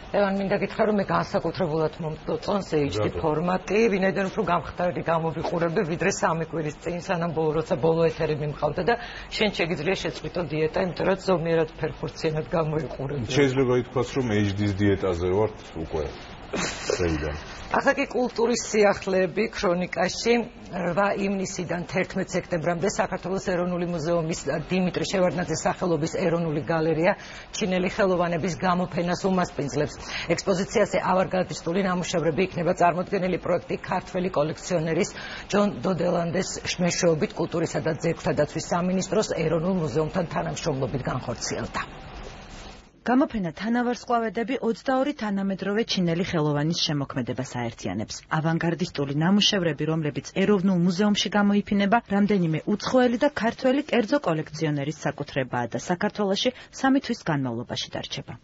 ლევან, მინდა გითხრა, რომ მე განსაკუთრებულად მომწონს HD ფორმატი, ვინაიდან უფრო გამხდარი გამოვიყურებდი, ვიდრე 3 კვირის წინ, სანამ როცა ბოლო ეთერი მიმყავდა და შენ შეგიძლია შეწყვიტო დიეტა, იმიტომ რომ ზომიერად ფერხურციანად გამოიყურებდი. შეიძლება ითქვას, რომ HD-ს დიეტაზე ვართ უკვე. შეიძლება. ახლა კი კულტურის სიახლეები ქრონიკაში 8 ივნისიდან 11 სექტემბრამდე საქართველოს ეროვნული მუზეუმის დიმიტრი შევარდნაძის სახელობის ეროვნული გალერეა ჩინელი ხელოვანების გამოფენას უმასპინძლებს. ექსპოზიციაზე ავანგარდისტული ნამუშევრები იქნება წარმოდგენილი პროექტი ქართველი კოლექციონერის ჯონ დოდელანდეს მეშვეობით კულტურისა და ძეგლთა დაცვის სამინისტროს ეროვნულ მუზეუმთან თანამშრომლობით განხორციელდა. გამოფენა თანავარსკვლავედები 22 თანამედროვე ჩინელი ხელოვანის შემოქმედებას აერთიანებს. ავანგარდისტული ნამუშევრები, რომლებიც ეროვნულ მუზეუმში გამოიფინება, რამდენიმე უცხოელი და ქართველი კერძო კოლექციონერის საკუთრებაა და საქართველოში 3 თვის განმავლობაში დარჩება.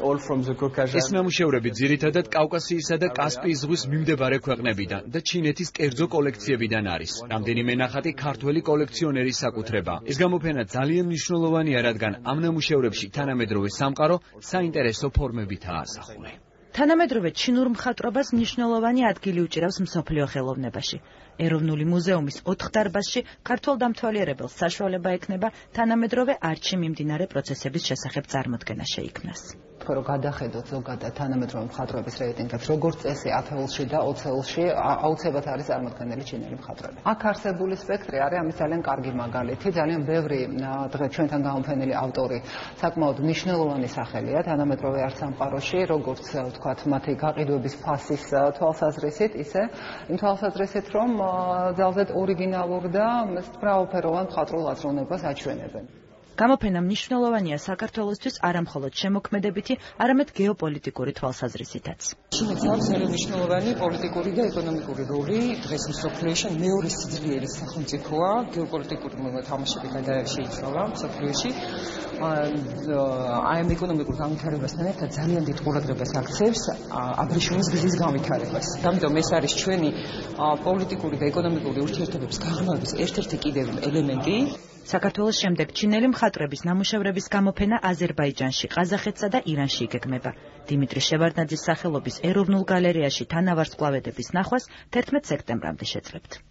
ეს ნამუშევრები ძირითადად კავკასიისა და კასპიის ზღვის მიმდებარე ქვეყნებიდან და ჩინეთის კერძო კოლექციებიდან არის. რამდენიმე ნახატი ქართველი კოლექციონერის საკუთრება. ეს გამოფენა ძალიან მნიშვნელოვანია, რადგან ამ ნამუშევრებში თანამედროვე სამყარო საინტერესო ფორმებითაა ასახული. თანამედროვე ჩინურ მხატვრობას მნიშვნელოვანი ადგილი უჭირავს მსოფლიო ხელოვნებაში. ეროვნული მუზეუმის 4 დარბაზში ქართველ დამთვალიერებელს საშუალება ექნება თანამედროვე არტში მიმდინარე პროცესების შესახებ წარმოდგენა შეიქმნას. რომ გადახედოთ ზოგადად თანამედროვე მხატვრების რეიტინგებს, როგორც წესი 10-ში და 20-ში აუცილებლად არის წარმოდგენილი ჩინელი მხატვრები. აქ არსებული სპექტრი არის ამის ძალიან კარგი მაგალითი, ძალიან ბევრი დღეს ჩვენთან გამოფენილი ავტორი საკმაოდ მნიშვნელოვანი სახელია თანამედროვე არტ სამყაროში, როგორც ვთქვათ, მათი გაყიდვების ფასის თვალსაზრისით, ისე იმ თვალსაზრისით, რომ ძალზედ ორიგინალურ და მრავალფეროვან მხატვრულ აზროვნებას აჩვენებენ. გამოფენა მნიშვნელოვანია საქართველოსთვის არამხოლოდ შემოქმედებითი, არამედ გეოპოლიტიკური თვალსაზრისითაც. ჩინეთს აქვს ძალიან მნიშვნელოვანი პოლიტიკური და ეკონომიკური როლი დღეს მსოფლიოში მეორე სიძლიერე სახელმწიფოა, გეოპოლიტიკური თამაშები შეიცვალა მსოფლიოში. აი ამ ეკონომიკურ განვითარებასთან ერთად ძალიან დიდ ყურადღებას აქცევს აბრეშუმის გზის განვითარებას. ამიტომ ეს არის ჩვენი პოლიტიკური და ეკონომიკური ურთიერთობების გაღრმავების ერთ-ერთი კიდევ ელემენტი. საქართველოს შემდეგ ჩინელი მხატვრების ნამუშევრების გამოფენა აზერბაიჯანში, ყაზახეთსა და ირანში იგეგმება. დიმიტრი შევარდნაძის სახელობის ეროვნულ გალერეაში თანავარსკვლავედების ნახვას 11 სექტემბრამდე შეძლებთ.